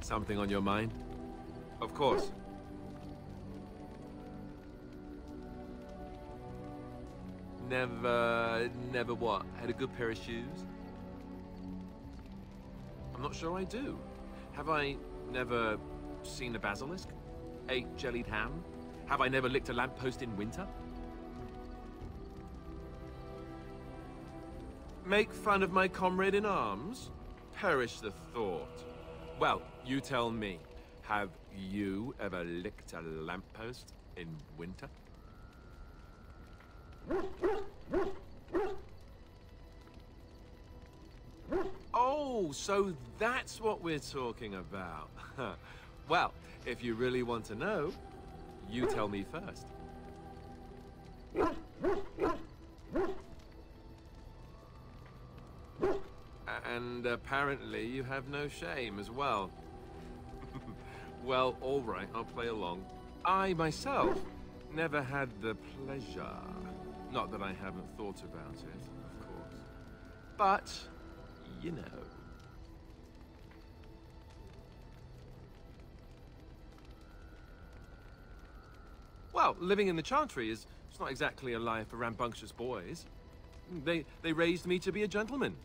Something on your mind? Of course. Never what? Had a good pair of shoes? I'm not sure I do. Have I never seen a basilisk? Ate jellied ham? Have I never licked a lamppost in winter? Make fun of my comrade in arms? Perish the thought. Well, you tell me. Have you ever licked a lamppost in winter? Oh, so that's what we're talking about. Well, if you really want to know, you tell me first. And apparently you have no shame as well. Well, all right, I'll play along. I, myself, never had the pleasure. Not that I haven't thought about it, of course. But, you know. Well, living in the Chantry is it's not exactly a life for rambunctious boys. They raised me to be a gentleman.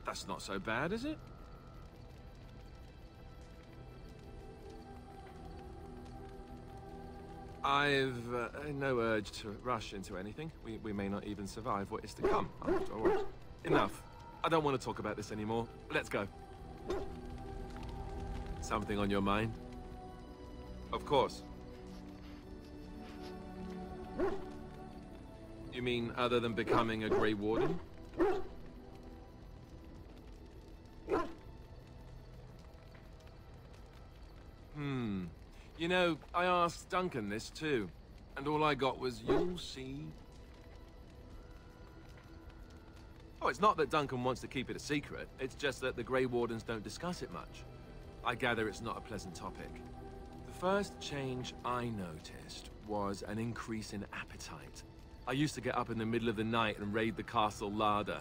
That's not so bad, is it? I've no urge to rush into anything. We may not even survive what is to come, after all. Enough. I don't want to talk about this anymore. Let's go. Something on your mind? Of course. You mean other than becoming a Grey Warden? You know, I asked Duncan this too, and all I got was, you'll see. Oh, it's not that Duncan wants to keep it a secret, it's just that the Grey Wardens don't discuss it much. I gather it's not a pleasant topic. The first change I noticed was an increase in appetite. I used to get up in the middle of the night and raid the castle larder.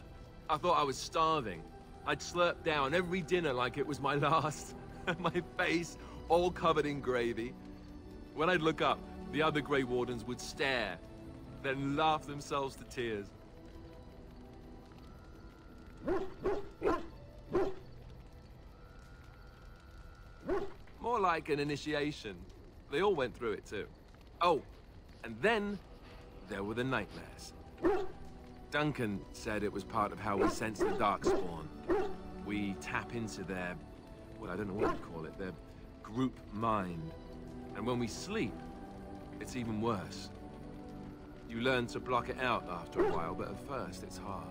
I thought I was starving. I'd slurp down every dinner like it was my last. My face all covered in gravy. When I'd look up, the other Grey Wardens would stare, then laugh themselves to tears. More like an initiation. They all went through it too. Oh, and then there were the nightmares. Duncan said it was part of how we sense the Darkspawn. We tap into their, well, I don't know what you call it, their group mind. And when we sleep, it's even worse. You learn to block it out after a while, but at first it's hard.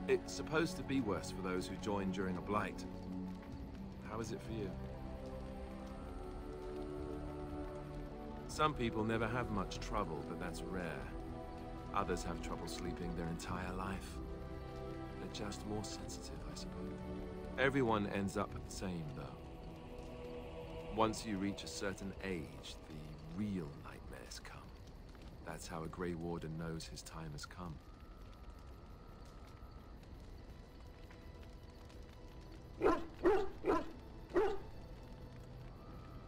It's supposed to be worse for those who join during a blight. How is it for you? Some people never have much trouble, but that's rare. Others have trouble sleeping their entire life. They're just more sensitive, I suppose. Everyone ends up the same, though. Once you reach a certain age, the real nightmares come. That's how a Grey Warden knows his time has come.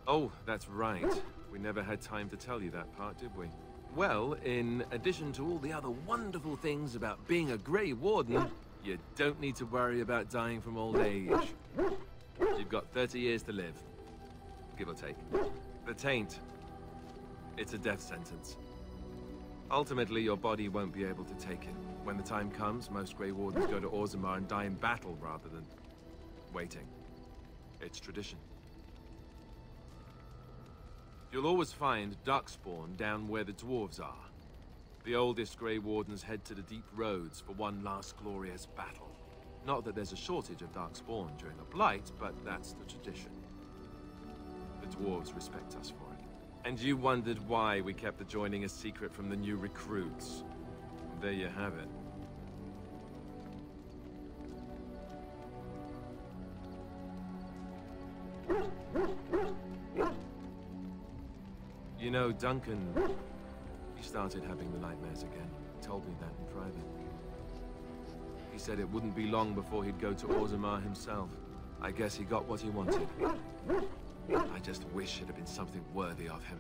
Oh, that's right. We never had time to tell you that part, did we? Well, in addition to all the other wonderful things about being a Grey Warden, you don't need to worry about dying from old age. You've got 30 years to live, give or take. The taint, it's a death sentence. Ultimately, your body won't be able to take it. When the time comes, most Grey Wardens go to Orzammar and die in battle rather than waiting. It's tradition. You'll always find Darkspawn down where the dwarves are. The oldest Grey Wardens head to the deep roads for one last glorious battle. Not that there's a shortage of Darkspawn during a blight, but that's the tradition. The dwarves respect us for it. And you wondered why we kept the joining a secret from the new recruits. There you have it. You know, Duncan, he started having the nightmares again. He told me that in private. He said it wouldn't be long before he'd go to Orzammar himself. I guess he got what he wanted. I just wish it had been something worthy of him.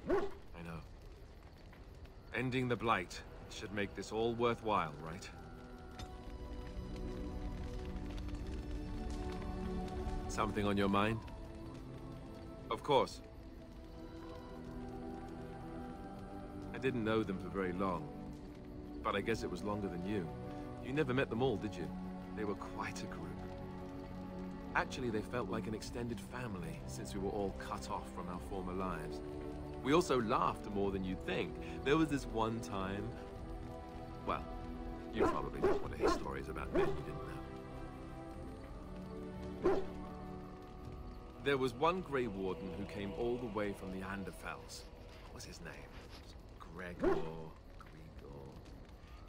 I know. Ending the Blight should make this all worthwhile, right? Something on your mind? Of course. I didn't know them for very long, but I guess it was longer than you. You never met them all, did you? They were quite a group. Actually, they felt like an extended family, since we were all cut off from our former lives. We also laughed more than you'd think. There was this one time... Well, you probably don't want to hear stories about men you didn't know. There was one Grey Warden who came all the way from the Anderfells. What was his name? Gregor.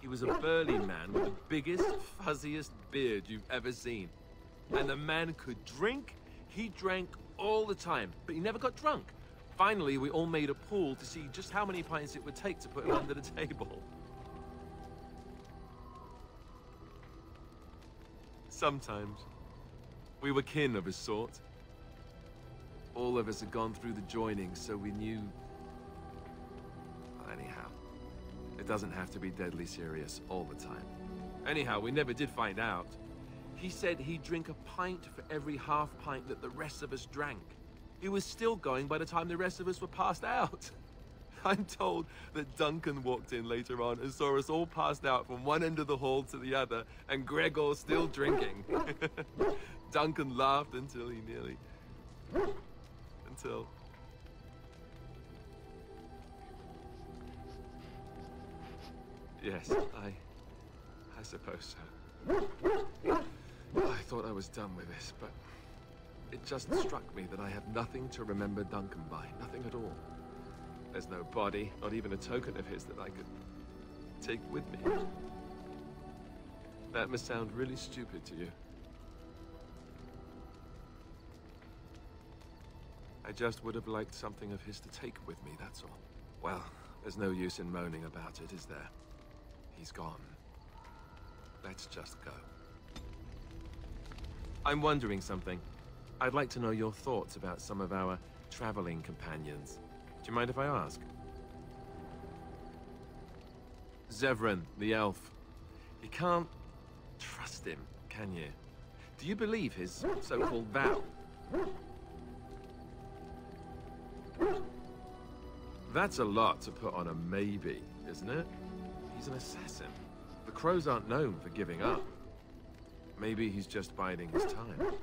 He was a burly man with the biggest, fuzziest beard you've ever seen. And the man could drink. He drank all the time, but he never got drunk. Finally, we all made a pool to see just how many pints it would take to put him under the table. Sometimes, we were kin of a sort. All of us had gone through the joining, so we knew... Anyhow, it doesn't have to be deadly serious all the time. Anyhow, we never did find out. He said he'd drink a pint for every half pint that the rest of us drank. He was still going by the time the rest of us were passed out. I'm told that Duncan walked in later on and saw us all passed out from one end of the hall to the other, and Gregor still drinking. Duncan laughed until he nearly... Until... Yes, I suppose so. I thought I was done with this, but it just struck me that I have nothing to remember Duncan by. Nothing at all. There's no body, not even a token of his that I could take with me. That must sound really stupid to you. I just would have liked something of his to take with me, that's all. Well, there's no use in moaning about it, is there? He's gone. Let's just go. I'm wondering something. I'd like to know your thoughts about some of our traveling companions. Do you mind if I ask? Zevran, the elf. You can't trust him, can you? Do you believe his so-called vow? That's a lot to put on a maybe, isn't it? He's an assassin. The crows aren't known for giving up. Maybe he's just biding his time.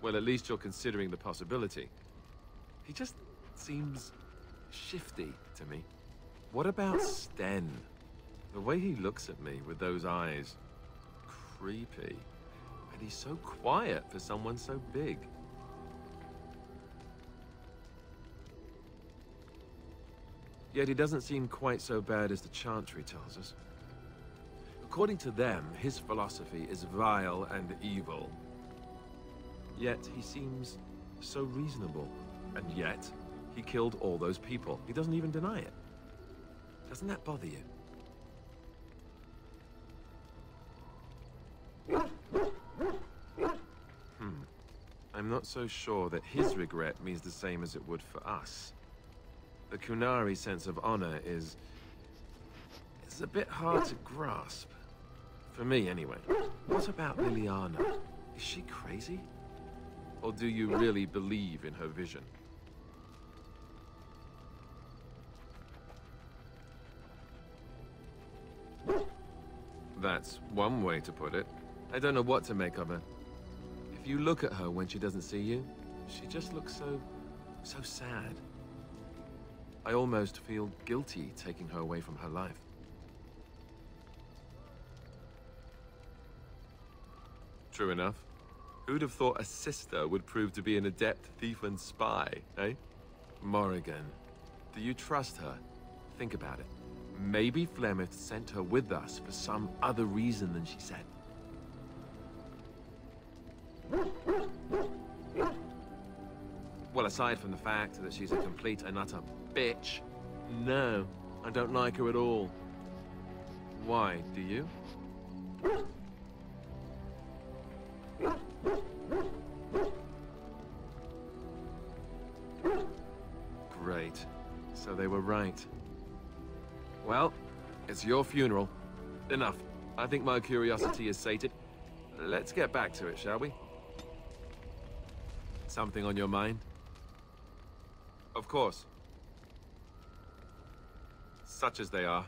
Well, at least you're considering the possibility. He just seems shifty to me. What about Sten? The way he looks at me with those eyes. Creepy. And he's so quiet for someone so big. Yet he doesn't seem quite so bad as the Chantry tells us. According to them, his philosophy is vile and evil. Yet he seems so reasonable. And yet, he killed all those people. He doesn't even deny it. Doesn't that bother you? I'm not so sure that his regret means the same as it would for us. The Kunari sense of honor is a bit hard to grasp. For me, anyway. What about Liliana? Is she crazy? Or do you really believe in her vision? That's one way to put it. I don't know what to make of her. If you look at her when she doesn't see you, she just looks so sad. I almost feel guilty taking her away from her life. True enough. Who'd have thought a sister would prove to be an adept thief and spy, eh? Morrigan, do you trust her? Think about it. Maybe Flemeth sent her with us for some other reason than she said. Well, aside from the fact that she's a complete and utter bitch, no, I don't like her at all. Why, do you? Great. So they were right. Well, it's your funeral. Enough. I think my curiosity is sated. Let's get back to it, shall we? Something on your mind? Of course. Such as they are.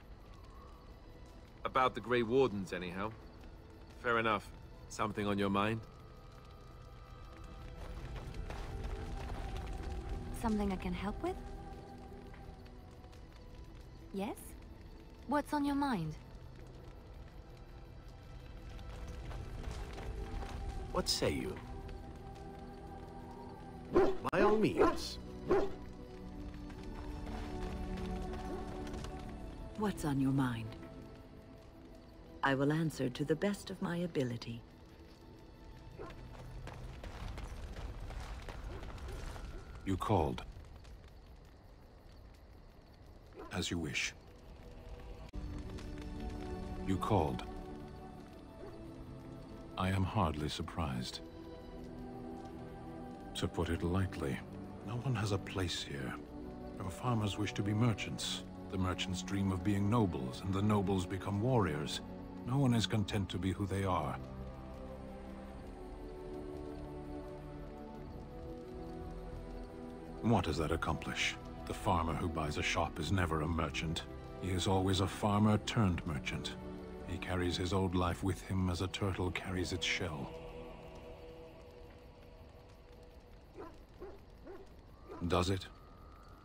About the Grey Wardens, anyhow. Fair enough. Something on your mind? Something I can help with? Yes? What's on your mind? What say you? By all means. What's on your mind? I will answer to the best of my ability. You called. As you wish. You called. I am hardly surprised. To put it lightly, no one has a place here. Our farmers wish to be merchants. The merchants dream of being nobles, and the nobles become warriors. No one is content to be who they are. What does that accomplish? The farmer who buys a shop is never a merchant. He is always a farmer turned merchant. He carries his old life with him as a turtle carries its shell. Does it?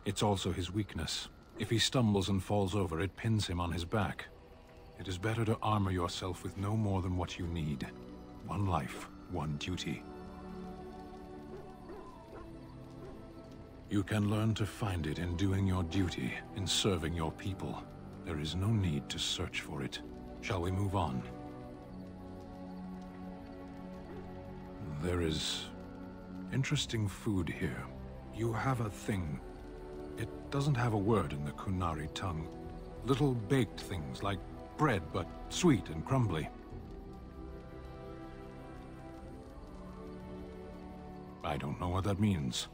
It's also his weakness. If he stumbles and falls over, it pins him on his back. It is better to armor yourself with no more than what you need. One life, one duty. You can learn to find it in doing your duty, in serving your people. There is no need to search for it. Shall we move on? There is interesting food here. You have a thing. It doesn't have a word in the Kunari tongue. Little baked things like bread, but sweet and crumbly. I don't know what that means.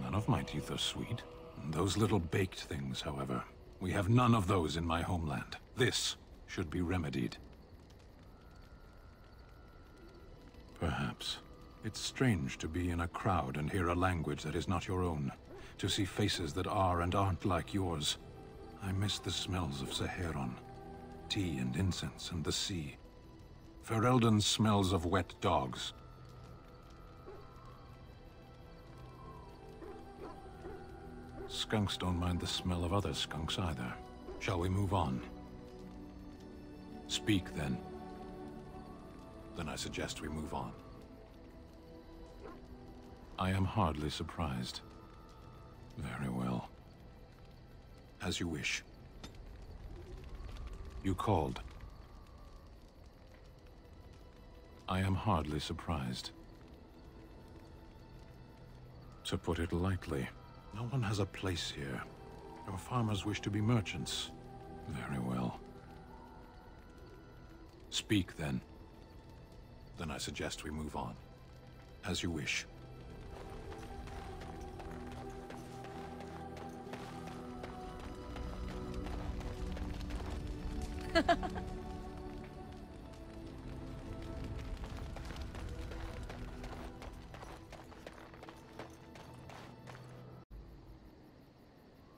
None of my teeth are sweet. Those little baked things, however, we have none of those in my homeland. This should be remedied. Perhaps. It's strange to be in a crowd and hear a language that is not your own. To see faces that are and aren't like yours. I miss the smells of Saharan. Tea and incense and the sea. Ferelden smells of wet dogs. Skunks don't mind the smell of other skunks either. Shall we move on? Speak, then. Then I suggest we move on. I am hardly surprised. Very well. As you wish. You called. I am hardly surprised. To put it lightly, no one has a place here. Our farmers wish to be merchants. Very well. Speak, then. Then I suggest we move on. As you wish.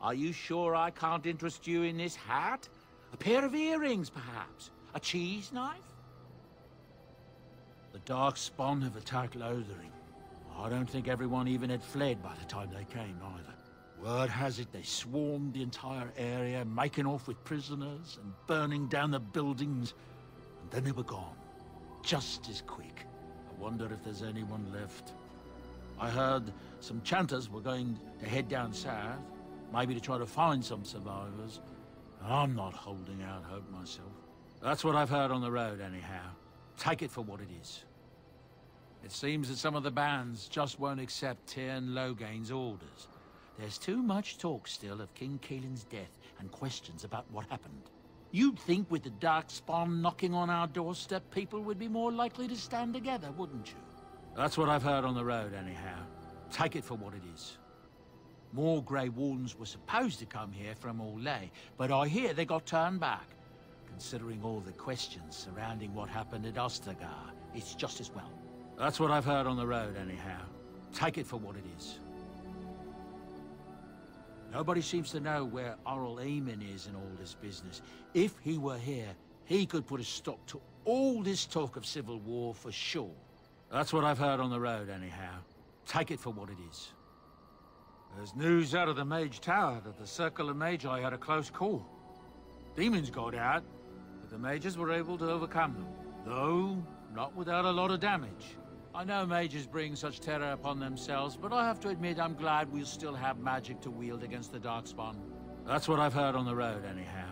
Are you sure I can't interest you in this hat? A pair of earrings, perhaps? A cheese knife? The dark spawn have attacked Lothering. I don't think everyone even had fled by the time they came, either. Word has it they swarmed the entire area, making off with prisoners and burning down the buildings. And then they were gone. Just as quick. I wonder if there's anyone left. I heard some chanters were going to head down south, maybe to try to find some survivors. I'm not holding out hope myself. That's what I've heard on the road, anyhow. Take it for what it is. It seems that some of the bands just won't accept Tyrn Logain's orders. There's too much talk still of King Keelan's death and questions about what happened. You'd think with the Darkspawn knocking on our doorstep, people would be more likely to stand together, wouldn't you? That's what I've heard on the road, anyhow. Take it for what it is. More Grey Wardens were supposed to come here from Orlais, but I hear they got turned back. Considering all the questions surrounding what happened at Ostagar, it's just as well. That's what I've heard on the road, anyhow. Take it for what it is. Nobody seems to know where Oral Eamon is in all this business. If he were here, he could put a stop to all this talk of civil war for sure. That's what I've heard on the road, anyhow. Take it for what it is. There's news out of the Mage Tower that the Circle of Magi had a close call. Demons got out, but the mages were able to overcome them. Though, not without a lot of damage. I know mages bring such terror upon themselves, but I have to admit I'm glad we'll still have magic to wield against the Darkspawn. That's what I've heard on the road, anyhow.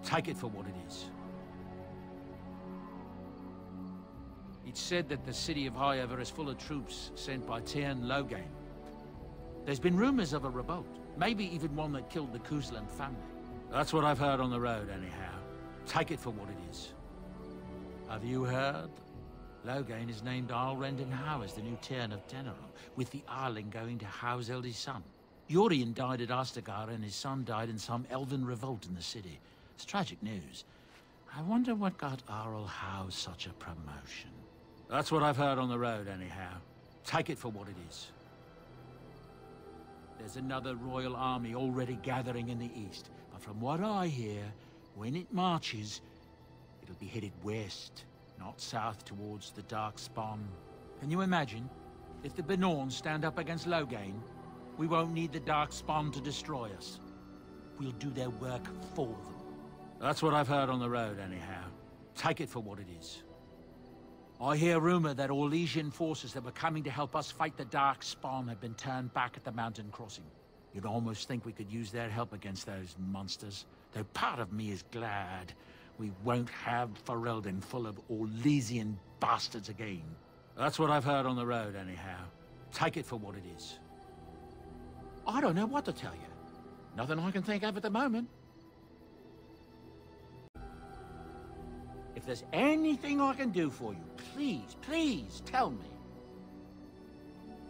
Take it for what it is. It's said that the city of Highever is full of troops sent by Tyrn Logain. There's been rumors of a revolt, maybe even one that killed the Kuzland family. That's what I've heard on the road, anyhow. Take it for what it is. Have you heard? Logain has named Alrendon Howe as the new Tyrn of Teneron, with the Arling going to Howe's eldest son. Yorian died at Ostagar and his son died in some elven revolt in the city. It's tragic news. I wonder what got Arl Howe such a promotion. That's what I've heard on the road, anyhow. Take it for what it is. There's another royal army already gathering in the east, but from what I hear, when it marches, it'll be headed west, not south towards the Darkspawn. Can you imagine? If the Benorn stand up against Logain, we won't need the Darkspawn to destroy us. We'll do their work for them. That's what I've heard on the road, anyhow. Take it for what it is. I hear rumor that Orlesian forces that were coming to help us fight the Darkspawn have been turned back at the mountain crossing. You'd almost think we could use their help against those monsters, though part of me is glad we won't have Ferelden full of Orlesian bastards again. That's what I've heard on the road, anyhow. Take it for what it is. I don't know what to tell you. Nothing I can think of at the moment. If there's anything I can do for you, please, please tell me.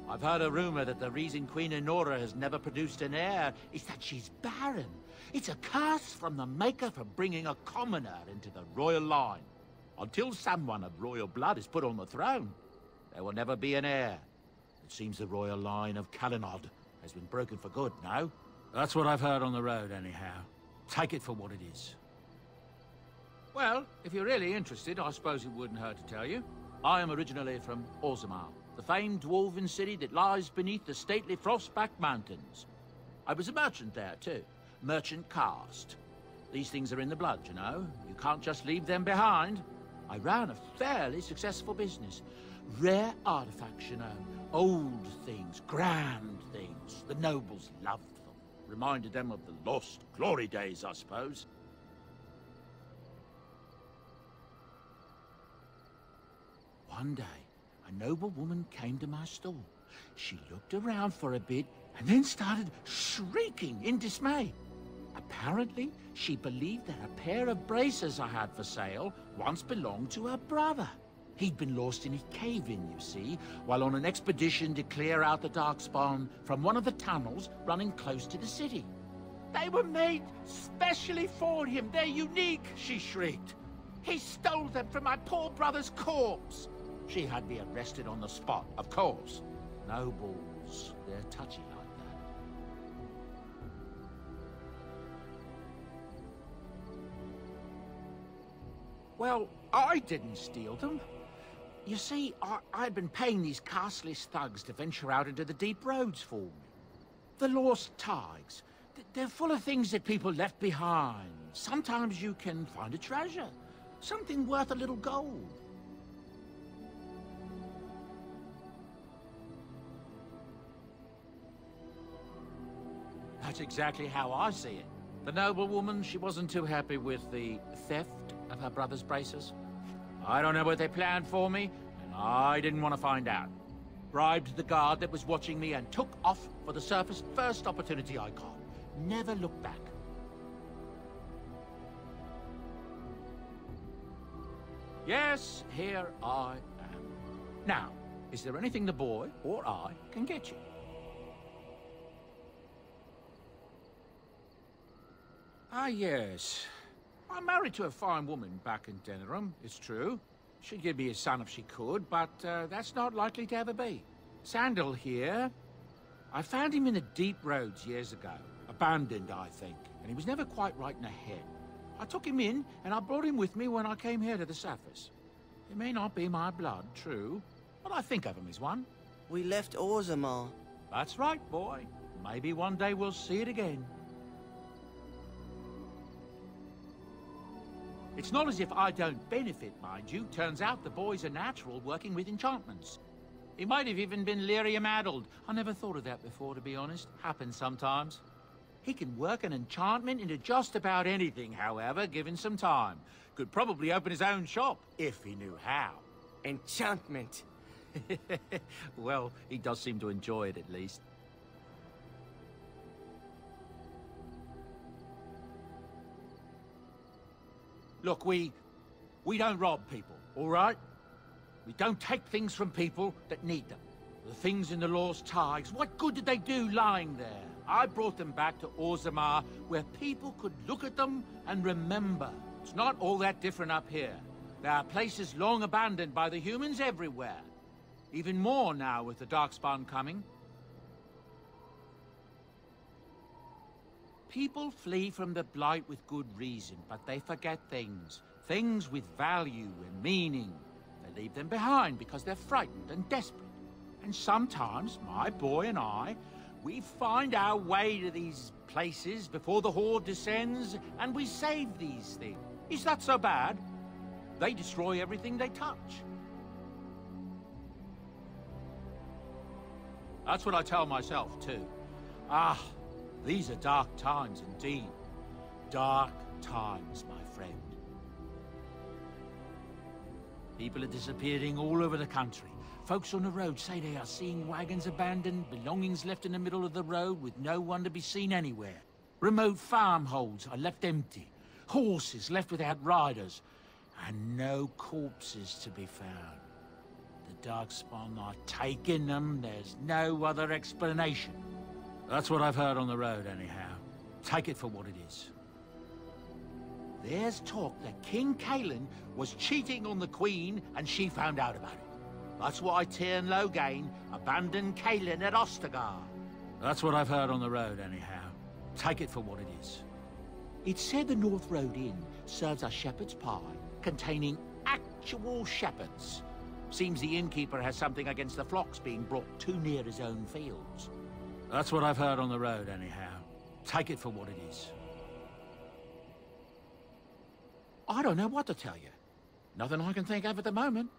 I've heard a rumor that the reason Queen Enora has never produced an heir is that she's barren. It's a curse from the Maker for bringing a commoner into the royal line. Until someone of royal blood is put on the throne, there will never be an heir. It seems the royal line of Calenod has been broken for good now. That's what I've heard on the road, anyhow. Take it for what it is. Well, if you're really interested, I suppose it wouldn't hurt to tell you. I am originally from Orzammar, the famed dwarven city that lies beneath the stately Frostback Mountains. I was a merchant there, too. Merchant caste. These things are in the blood, you know. You can't just leave them behind. I ran a fairly successful business. Rare artifacts, you know. Old things, grand things. The nobles loved them. Reminded them of the lost glory days, I suppose. One day, a noble woman came to my stall. She looked around for a bit and then started shrieking in dismay. Apparently, she believed that a pair of braces I had for sale once belonged to her brother. He'd been lost in a cave-in, you see, while on an expedition to clear out the Darkspawn from one of the tunnels running close to the city. They were made specially for him. They're unique, she shrieked. He stole them from my poor brother's corpse. She had me arrested on the spot, of course. Nobles, they're touchy like that. Well, I didn't steal them. You see, I'd been paying these castless thugs to venture out into the deep roads for me. The lost tigers. They're full of things that people left behind. Sometimes you can find a treasure. Something worth a little gold. That's exactly how I see it. The noblewoman, she wasn't too happy with the theft of her brother's braces. I don't know what they planned for me, and I didn't want to find out. bribed the guard that was watching me, and took off for the surface first opportunity I got. Never looked back. Yes, here I am. Now, is there anything the boy or I can get you? Ah, yes. I'm married to a fine woman back in Denerim, it's true. She'd give me a son if she could, but that's not likely to ever be. Sandal here. I found him in the deep roads years ago. Abandoned, I think, and he was never quite right in the head. I took him in, and I brought him with me when I came here to the surface. It may not be my blood, true, but I think of him as one. We left Orzammar. That's right, boy. Maybe one day we'll see it again. It's not as if I don't benefit, mind you. Turns out the boy's a natural working with enchantments. He might have even been lyrium-addled. I never thought of that before, to be honest. Happens sometimes. He can work an enchantment into just about anything, however, given some time. Could probably open his own shop, if he knew how. Enchantment. Well, he does seem to enjoy it, at least. Look, we don't rob people, all right? We don't take things from people that need them. The things in the Lost Tigers, what good did they do lying there? I brought them back to Orzammar, where people could look at them and remember. It's not all that different up here. There are places long abandoned by the humans everywhere. Even more now with the Darkspawn coming. People flee from the Blight with good reason, but they forget things. Things with value and meaning. They leave them behind because they're frightened and desperate. And sometimes, my boy and I, we find our way to these places before the Horde descends, and we save these things. Is that so bad? They destroy everything they touch. That's what I tell myself, too. Ah, these are dark times indeed. Dark times, my friend. People are disappearing all over the country. Folks on the road say they are seeing wagons abandoned, belongings left in the middle of the road with no one to be seen anywhere. Remote farmholds are left empty. Horses left without riders. And no corpses to be found. The Darkspawn are taking them. There's no other explanation. That's what I've heard on the road, anyhow. Take it for what it is. There's talk that King Cailan was cheating on the Queen, and she found out about it. That's why Tyrn Loghain abandoned Cailan at Ostagar. That's what I've heard on the road, anyhow. Take it for what it is. It's said the North Road Inn serves a shepherd's pie containing actual shepherds. Seems the innkeeper has something against the flocks being brought too near his own fields. That's what I've heard on the road, anyhow. Take it for what it is. I don't know what to tell you. Nothing I can think of at the moment.